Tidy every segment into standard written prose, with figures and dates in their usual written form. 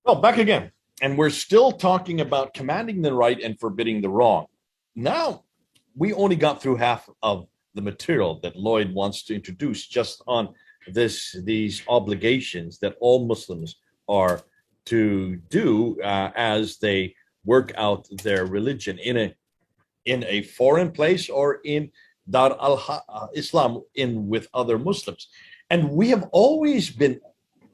Well, back again. And we're still talking about commanding the right and forbidding the wrong. Now, we only got through half of the material that Lloyd wants to introduce just on these obligations that all Muslims are to do as they work out their religion in a foreign place or in Dar al Islam in with other Muslims. And we have always been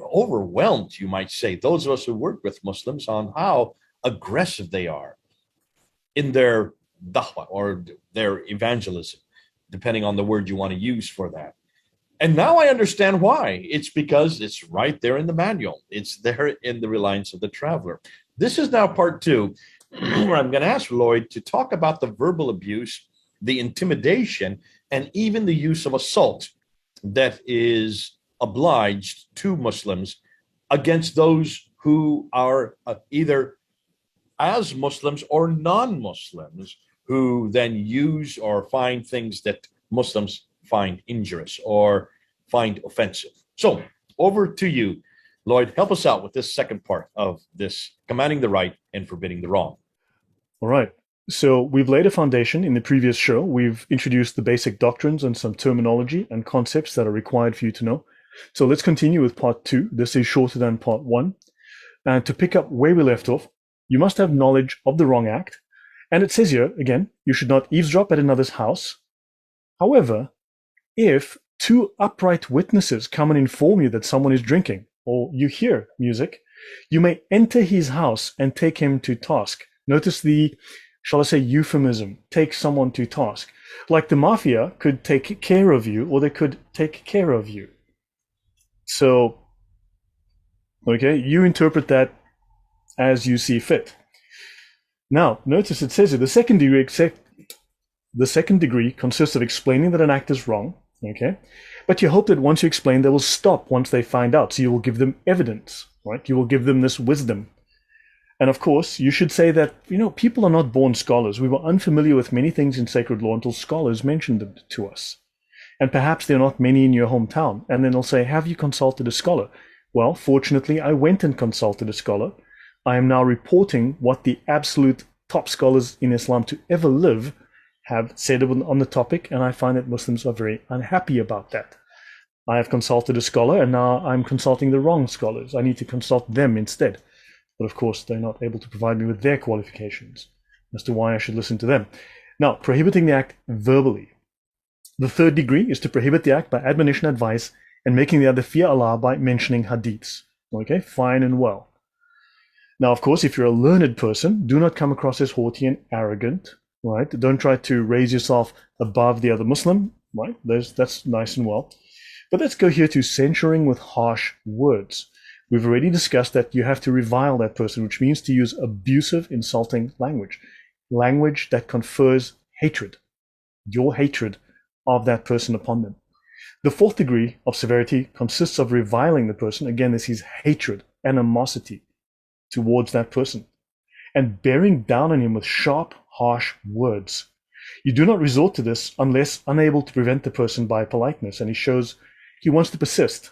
overwhelmed, you might say, those of us who work with Muslims, on how aggressive they are in their da'wah or their evangelism, depending on the word you want to use for that. And now I understand why. It's because it's right there in the manual. It's there in the Reliance of the Traveler. This is now part two, where I'm going to ask Lloyd to talk about the verbal abuse, the intimidation, and even the use of assault that is obliged to Muslims against those who are either as Muslims or non-Muslims who then use or find things that Muslims find injurious or find offensive. So over to you, Lloyd. Help us out with this second part of this commanding the right and forbidding the wrong. All right. So we've laid a foundation in the previous show. We've introduced the basic doctrines and some terminology and concepts that are required for you to know. So let's continue with part two. This is shorter than part one. And to pick up where we left off, you must have knowledge of the wrong act. And it says here, again, you should not eavesdrop at another's house. However, if two upright witnesses come and inform you that someone is drinking, or you hear music, you may enter his house and take him to task. Notice the, shall I say, euphemism, take someone to task. Like the mafia could take care of you, or they could take care of you. So, okay, you interpret that as you see fit. Now, notice it says here, the second degree consists of explaining that an act is wrong, okay? But you hope that once you explain, they will stop once they find out. So you will give them evidence, right? You will give them this wisdom. And of course, you should say that, people are not born scholars. We were unfamiliar with many things in sacred law until scholars mentioned them to us. And perhaps there are not many in your hometown. And then they'll say, have you consulted a scholar? Well, fortunately, I went and consulted a scholar. I am now reporting what the absolute top scholars in Islam to ever live have said on the topic, and I find that Muslims are very unhappy about that. I have consulted a scholar, and now I'm consulting the wrong scholars. I need to consult them instead. But of course, they're not able to provide me with their qualifications as to why I should listen to them. Now, prohibiting the act verbally. The third degree is to prohibit the act by admonition, advice, and making the other fear Allah by mentioning hadiths. Okay, fine and well. Now, of course, if you're a learned person, do not come across as haughty and arrogant, right? Don't try to raise yourself above the other Muslim, right? That's nice and well. But let's go here to censuring with harsh words. We've already discussed that you have to revile that person, which means to use abusive, insulting language. Language that confers hatred, your hatred of that person upon them. The fourth degree of severity consists of reviling the person. Again, this is hatred, animosity towards that person, and bearing down on him with sharp, harsh words. You do not resort to this unless unable to prevent the person by politeness, and he shows he wants to persist.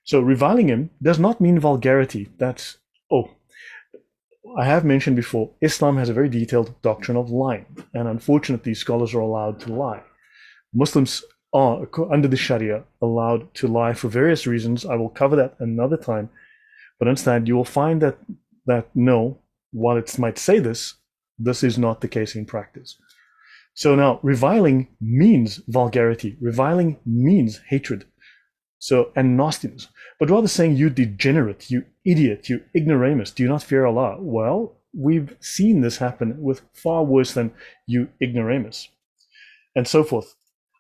So reviling him does not mean vulgarity. I have mentioned before, Islam has a very detailed doctrine of lying, and unfortunately scholars are allowed to lie. Muslims are, under the Sharia, allowed to lie for various reasons. I will cover that another time. But instead, you will find that no, while it might say this is not the case in practice. So now, reviling means vulgarity. Reviling means hatred. So, and nastiness. But rather saying, you degenerate, you idiot, you ignoramus, do you not fear Allah? Well, we've seen this happen with far worse than you ignoramus. And so forth.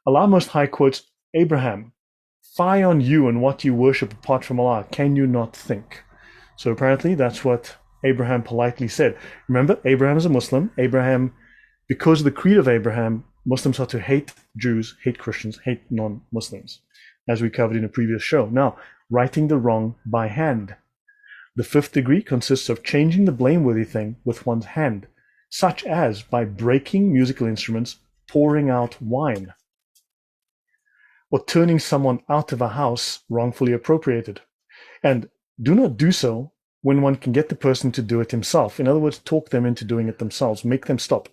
Allah Most High quotes Abraham, fie on you and what you worship apart from Allah, can you not think? So apparently that's what Abraham politely said. Remember, Abraham is a Muslim. Abraham, because of the creed of Abraham, Muslims are to hate Jews, hate Christians, hate non-Muslims, as we covered in a previous show. Now, righting the wrong by hand. The fifth degree consists of changing the blameworthy thing with one's hand, such as by breaking musical instruments, pouring out wine, or turning someone out of a house wrongfully appropriated. And do not do so when one can get the person to do it himself. In other words, talk them into doing it themselves, make them stop,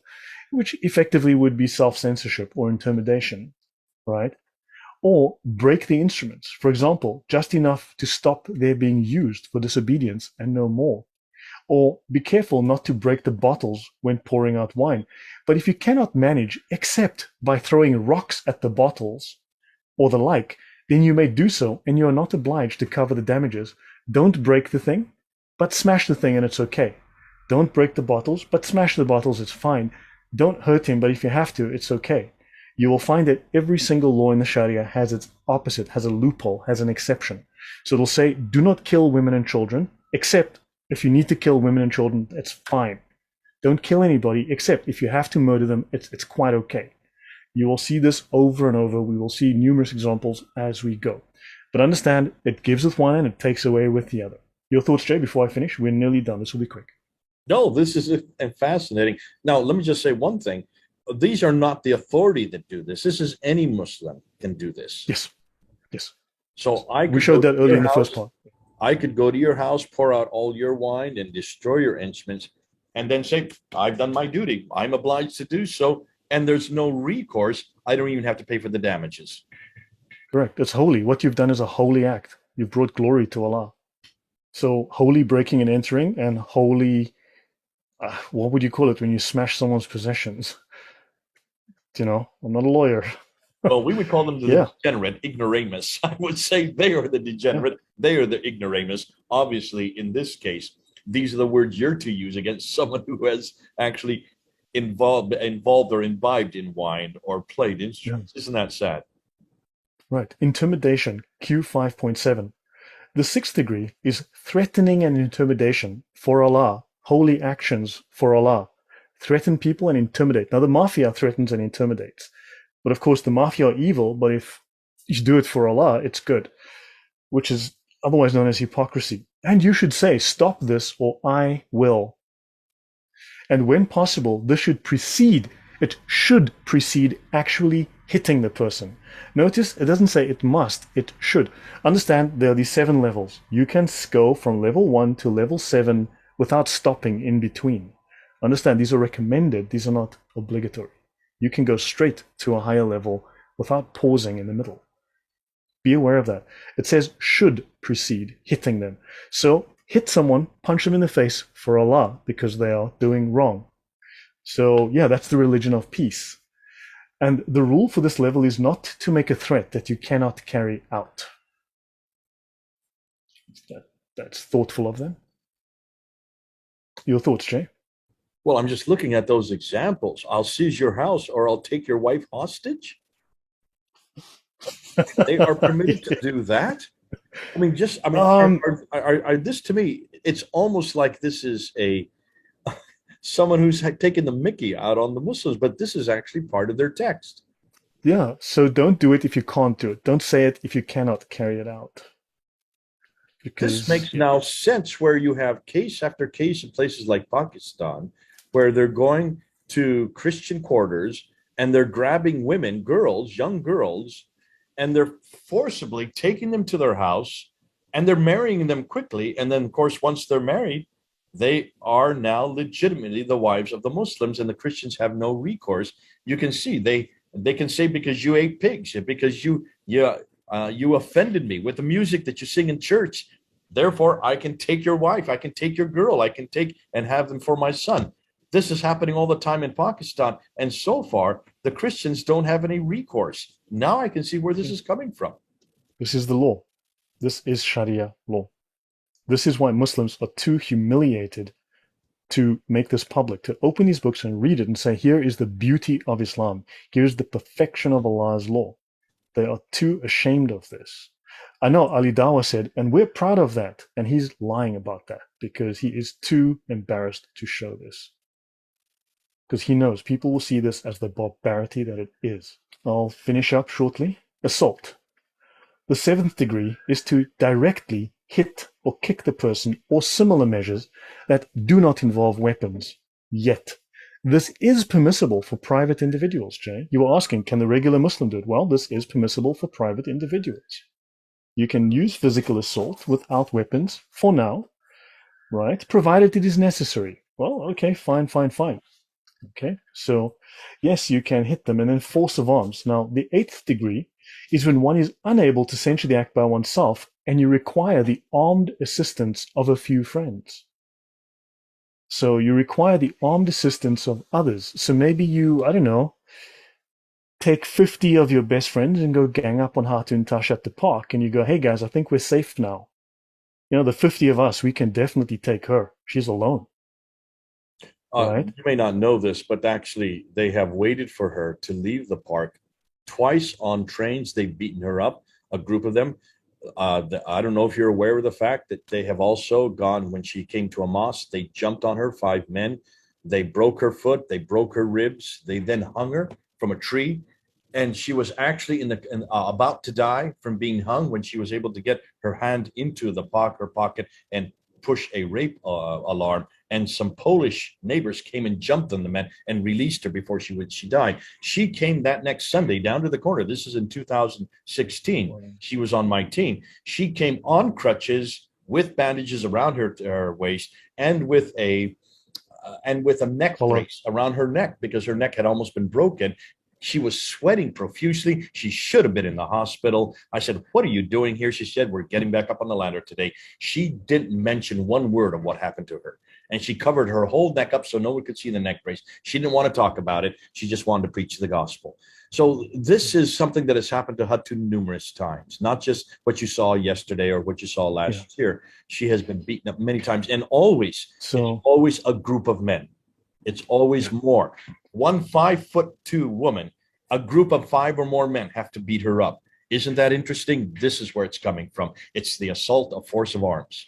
which effectively would be self-censorship or intimidation, right? Or break the instruments, for example, just enough to stop their being used for disobedience and no more. Or be careful not to break the bottles when pouring out wine. But if you cannot manage except by throwing rocks at the bottles or the like, then you may do so and you are not obliged to cover the damages. Don't break the thing, but smash the thing and it's okay. Don't break the bottles, but smash the bottles, it's fine. Don't hurt him, but if you have to, it's okay. You will find that every single law in the Sharia has its opposite, has a loophole, has an exception. So it'll say, do not kill women and children, except if you need to kill women and children, it's fine. Don't kill anybody, except if you have to murder them, it's quite okay. You will see this over and over. We will see numerous examples as we go. But understand, it gives with one and it takes away with the other. Your thoughts, Jay, before I finish? We're nearly done. This will be quick. No, this is fascinating. Now, let me just say one thing. These are not the authority that do this. This is any Muslim can do this. Yes. Yes. So we showed that earlier in the first part. I could go to your house, pour out all your wine and destroy your instruments, and then say, I've done my duty. I'm obliged to do so. And there's no recourse. I don't even have to pay for the damages. Correct. It's holy. What you've done is a holy act. You've brought glory to Allah. So holy breaking and entering, and holy, what would you call it when you smash someone's possessions? You know, I'm not a lawyer. Well, we would call them the degenerate, ignoramus. I would say they are the degenerate. They are the ignoramus. Obviously, in this case, these are the words you're to use against someone who has actually involved or imbibed in wine or played instruments. Isn't that sad? Right. Intimidation, Q5.7. The sixth degree is threatening and intimidation for Allah, holy actions for Allah. Threaten people and intimidate. Now, the mafia threatens and intimidates. But of course, the mafia are evil, but if you do it for Allah, it's good, which is otherwise known as hypocrisy. And you should say, stop this or I will. And when possible, this should precede actually hitting the person. Notice it doesn't say it must, it should. Understand there are these 7 levels. You can go from level 1 to level 7 without stopping in between. Understand these are recommended, these are not obligatory. You can go straight to a higher level without pausing in the middle. Be aware of that. It says should precede hitting them. So hit someone, punch them in the face for Allah because they are doing wrong. So yeah, that's the religion of peace. And the rule for this level is not to make a threat that you cannot carry out. That's thoughtful of them. Your thoughts, Jay? Well, I'm just looking at those examples. I'll seize your house or I'll take your wife hostage. They are permitted to do that. I mean, this to me, it's almost like this is someone who's taken the mickey out on the Muslims, but this is actually part of their text. Yeah, so don't do it if you can't do it. Don't say it if you cannot carry it out. Because this makes now sense where you have case after case in places like Pakistan, where they're going to Christian quarters and they're grabbing women, girls, young girls, and they're forcibly taking them to their house and they're marrying them quickly. And then, of course, once they're married, they are now legitimately the wives of the Muslims, and the Christians have no recourse. You can see they can say, because you ate pigs, because you offended me with the music that you sing in church, therefore I can take your wife, I can take your girl, I can take and have them for my son. This is happening all the time in Pakistan, and so far the Christians don't have any recourse. Now I can see where this is coming from. This is the law. This is Sharia law. This is why Muslims are too humiliated to make this public, to open these books and read it and say, here is the beauty of Islam. Here's the perfection of Allah's law. They are too ashamed of this. I know Ali Dawa said, and we're proud of that. And he's lying about that because he is too embarrassed to show this. Because he knows people will see this as the barbarity that it is. I'll finish up shortly. Assault. The 7th degree is to directly hit or kick the person or similar measures that do not involve weapons yet. This is permissible for private individuals, Jay. You were asking, can the regular Muslim do it? Well, this is permissible for private individuals. You can use physical assault without weapons for now, right? Provided it is necessary. Well, okay, fine, fine, fine. Okay, so yes, you can hit them. And then force of arms. Now, the eighth degree is when one is unable to censure the act by oneself and you require the armed assistance of a few friends. So you require the armed assistance of others. So maybe you, I don't know, take 50 of your best friends and go gang up on Hatun Tash at the park and you go, hey guys, I think we're safe now. You know, the 50 of us, we can definitely take her. She's alone. Right? You may not know this, but actually, they have waited for her to leave the park twice on trains. They've beaten her up, a group of them. I don't know if you're aware of the fact that they have also gone when she came to a mosque. They jumped on her, 5 men. They broke her foot. They broke her ribs. They then hung her from a tree, and she was actually about to die from being hung when she was able to get her hand into her pocket and push a rape alarm. And some Polish neighbors came and jumped on the man and released her before she died. She came that next Sunday down to the corner. This is in 2016. She was on my team. She came on crutches with bandages around her waist and with a neck brace around her neck because her neck had almost been broken. She was sweating profusely. She should have been in the hospital. I said, what are you doing here? She said, we're getting back up on the ladder today. She didn't mention one word of what happened to her. And she covered her whole neck up so no one could see the neck brace. She didn't want to talk about it. She just wanted to preach the gospel. So this is something that has happened to Hatun numerous times, not just what you saw yesterday or what you saw last year. She has been beaten up many times, and always a group of men. It's always more. One 5'2" woman, a group of 5 or more men have to beat her up. Isn't that interesting? This is where it's coming from. It's the assault of force of arms.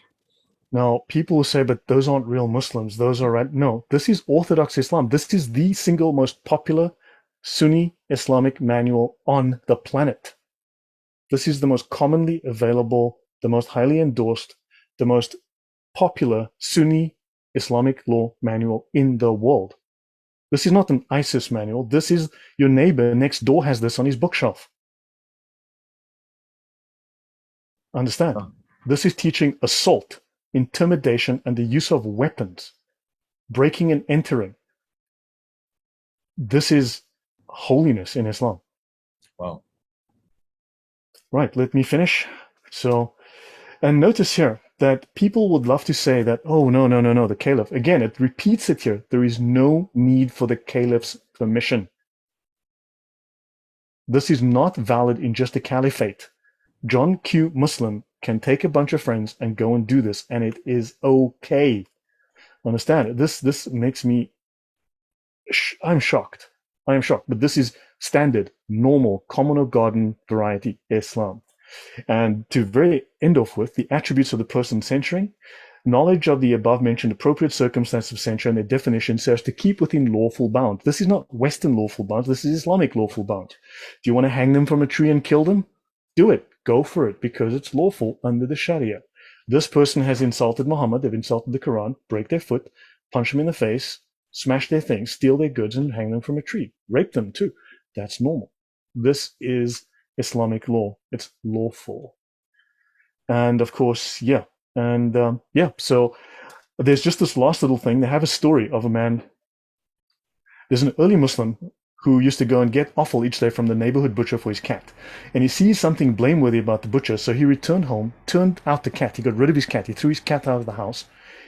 Now, people will say, but those aren't real Muslims. Those are right. No, this is Orthodox Islam. This is the single most popular Sunni Islamic manual on the planet. This is the most commonly available, the most highly endorsed, the most popular Sunni Islamic law manual in the world. This is not an ISIS manual. This is your neighbor next door has this on his bookshelf. Understand? This is teaching assault, intimidation, and the use of weapons, breaking and entering. This is holiness in Islam. Wow. Right, let me finish. So, and notice here that people would love to say that, oh, no, the caliph. Again, it repeats it here. There is no need for the caliph's permission. This is not valid in just a caliphate. John Q. Muslim can take a bunch of friends and go and do this, and it is okay. Understand? This makes me... I'm shocked. I am shocked. But this is standard, normal, common or garden variety Islam. And to very end off with, the attributes of the person censuring, knowledge of the above-mentioned appropriate circumstance of censure and their definition so as to keep within lawful bounds. This is not Western lawful bounds. This is Islamic lawful bounds. Do you want to hang them from a tree and kill them? Do it. Go for it because it's lawful under the Sharia. This person has insulted Muhammad. They've insulted the Quran. Break their foot, punch them in the face, smash their things, steal their goods, and hang them from a tree. Rape them too. That's normal. This is Islamic law. It's lawful. And of course, so there's just this last little thing. They have a story of a man. There's an early Muslim who used to go and get offal each day from the neighborhood butcher for his cat. And he sees something blameworthy about the butcher, so he returned home, turned out the cat. He got rid of his cat. He threw his cat out of the house.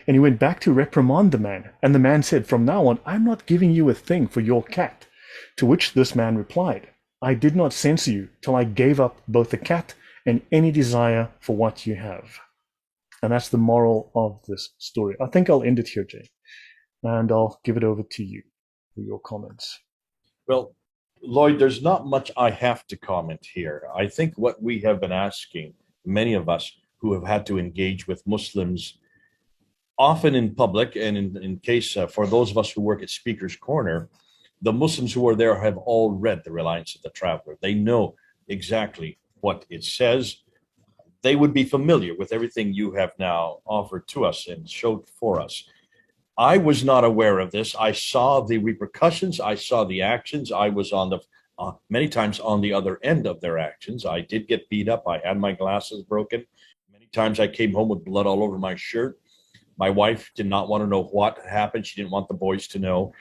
And he went back to reprimand the man. And the man said, from now on, I'm not giving you a thing for your cat. To which this man replied, I did not censor you till I gave up both the cat and any desire for what you have. And that's the moral of this story. I think I'll end it here, Jay. And I'll give it over to you for your comments. Well, Lloyd, there's not much I have to comment here. I think what we have been asking, many of us who have had to engage with Muslims, often in public, and in case for those of us who work at Speaker's Corner, the Muslims who are there have all read the Reliance of the Traveler. They know exactly what it says. They would be familiar with everything you have now offered to us and showed for us. I was not aware of this. I saw the repercussions. I saw the actions. I was on the many times on the other end of their actions. I did get beat up. I had my glasses broken. Many times I came home with blood all over my shirt. My wife did not want to know what happened. She didn't want the boys to know.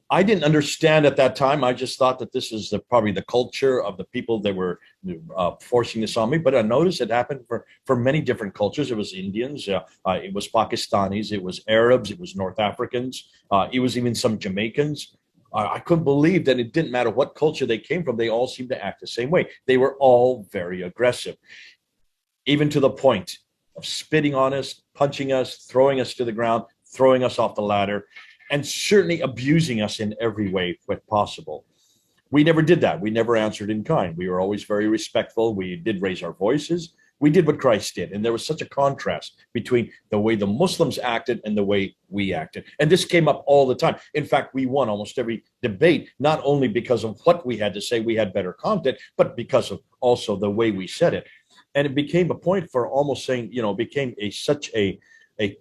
I didn't understand at that time. I just thought that this is probably the culture of the people that were forcing this on me. But I noticed it happened for many different cultures. It was Indians, it was Pakistanis, it was Arabs, it was North Africans, it was even some Jamaicans. I couldn't believe that it didn't matter what culture they came from. They all seemed to act the same way. They were all very aggressive, even to the point of spitting on us, punching us, throwing us to the ground, throwing us off the ladder, and certainly abusing us in every way possible. We never did that. We never answered in kind. We were always very respectful. We did raise our voices. We did what Christ did. And there was such a contrast between the way the Muslims acted and the way we acted. And this came up all the time. In fact, we won almost every debate, not only because of what we had to say, we had better content, but because of also the way we said it. And it became a point for almost saying, became such a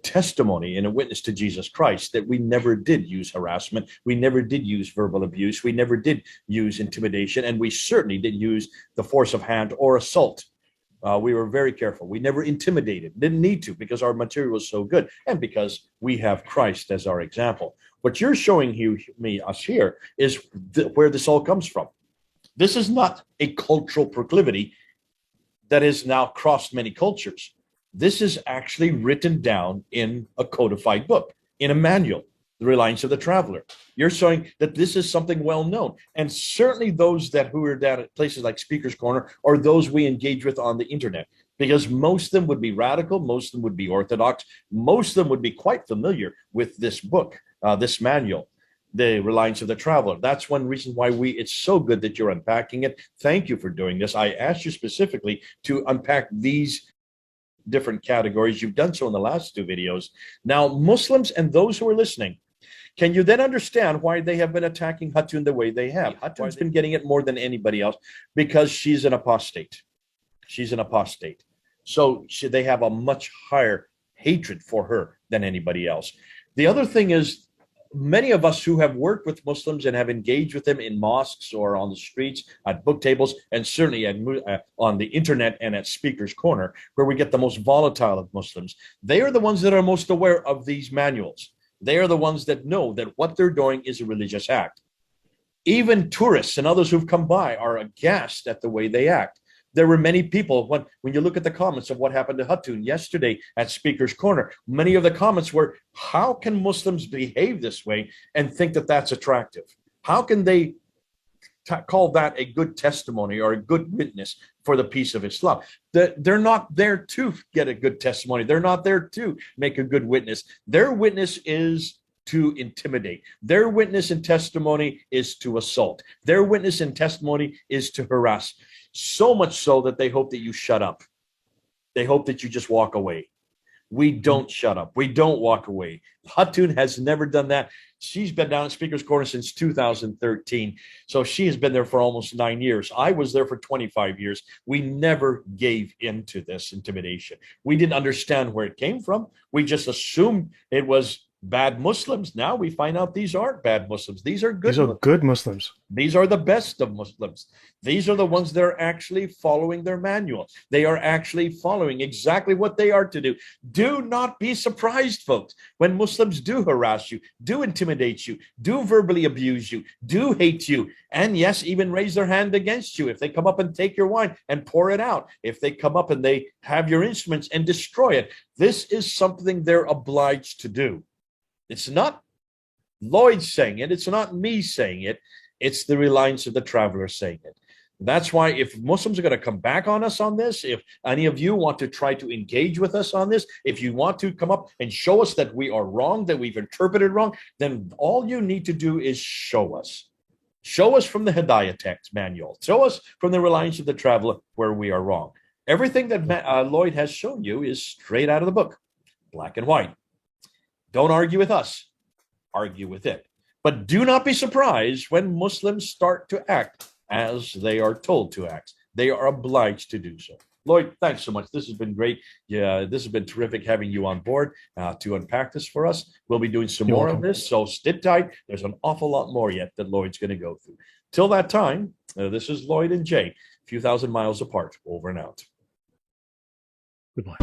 testimony and a witness to Jesus Christ that we never did use harassment. We never did use verbal abuse. We never did use intimidation. And we certainly didn't use the force of hand or assault. We were very careful. We never intimidated, didn't need to, because our material was so good and because we have Christ as our example. What you're showing us here is where this all comes from. This is not a cultural proclivity that has now crossed many cultures. This is actually written down in a codified book, in a manual, The Reliance of the Traveler. You're showing that this is something well known. And certainly those who are down at places like Speaker's Corner or those we engage with on the internet, because most of them would be radical, most of them would be orthodox, most of them would be quite familiar with this book, this manual, The Reliance of the Traveler. That's one reason why it's so good that you're unpacking it. Thank you for doing this. I asked you specifically to unpack these different categories. You've done so in the last two videos. Now, Muslims and those who are listening, can you then understand why they have been attacking Hatun the way they have? Hatun's been getting it more than anybody else because she's an apostate. She's an apostate. So they have a much higher hatred for her than anybody else. The other thing is, many of us who have worked with Muslims and have engaged with them in mosques or on the streets, at book tables, and certainly on the internet and at Speaker's Corner, where we get the most volatile of Muslims, they are the ones that are most aware of these manuals. They are the ones that know that what they're doing is a religious act. Even tourists and others who've come by are aghast at the way they act. There were many people, when you look at the comments of what happened to Hatun yesterday at Speaker's Corner, many of the comments were, how can Muslims behave this way and think that that's attractive? How can they call that a good testimony or a good witness for the peace of Islam? They're not there to get a good testimony. They're not there to make a good witness. Their witness is to intimidate. Their witness and testimony is to assault. Their witness and testimony is to harass. So much so that they hope that you shut up. They hope that you just walk away. We don't shut up. We don't walk away. Hatun has never done that. She's been down at Speaker's Corner since 2013. So she has been there for almost 9 years. I was there for 25 years. We never gave in to this intimidation. We didn't understand where it came from. We just assumed it was bad Muslims. Now we find out these aren't bad Muslims. These are good. These are good Muslims. These are the best of Muslims. These are the ones that are actually following their manual. They are actually following exactly what they are to do. Do not be surprised, folks, when Muslims do harass you, do intimidate you, do verbally abuse you, do hate you, and yes, even raise their hand against you. If they come up and take your wine and pour it out, if they come up and they have your instruments and destroy it, this is something they're obliged to do. It's not Lloyd saying it. It's not me saying it. It's the Reliance of the Traveler saying it. That's why if Muslims are going to come back on us on this, if any of you want to try to engage with us on this, if you want to come up and show us that we are wrong, that we've interpreted wrong, then all you need to do is show us. Show us from the Hidayah text manual. Show us from the Reliance of the Traveler where we are wrong. Everything that Lloyd has shown you is straight out of the book, black and white. Don't argue with us, argue with it. But do not be surprised when Muslims start to act as they are told to act. They are obliged to do so. Lloyd, thanks so much. This has been great. Yeah, this has been terrific having you on board to unpack this for us. We'll be doing some more of this, so sit tight. There's an awful lot more yet that Lloyd's going to go through. Till that time, this is Lloyd and Jay, a few thousand miles apart, over and out. Goodbye.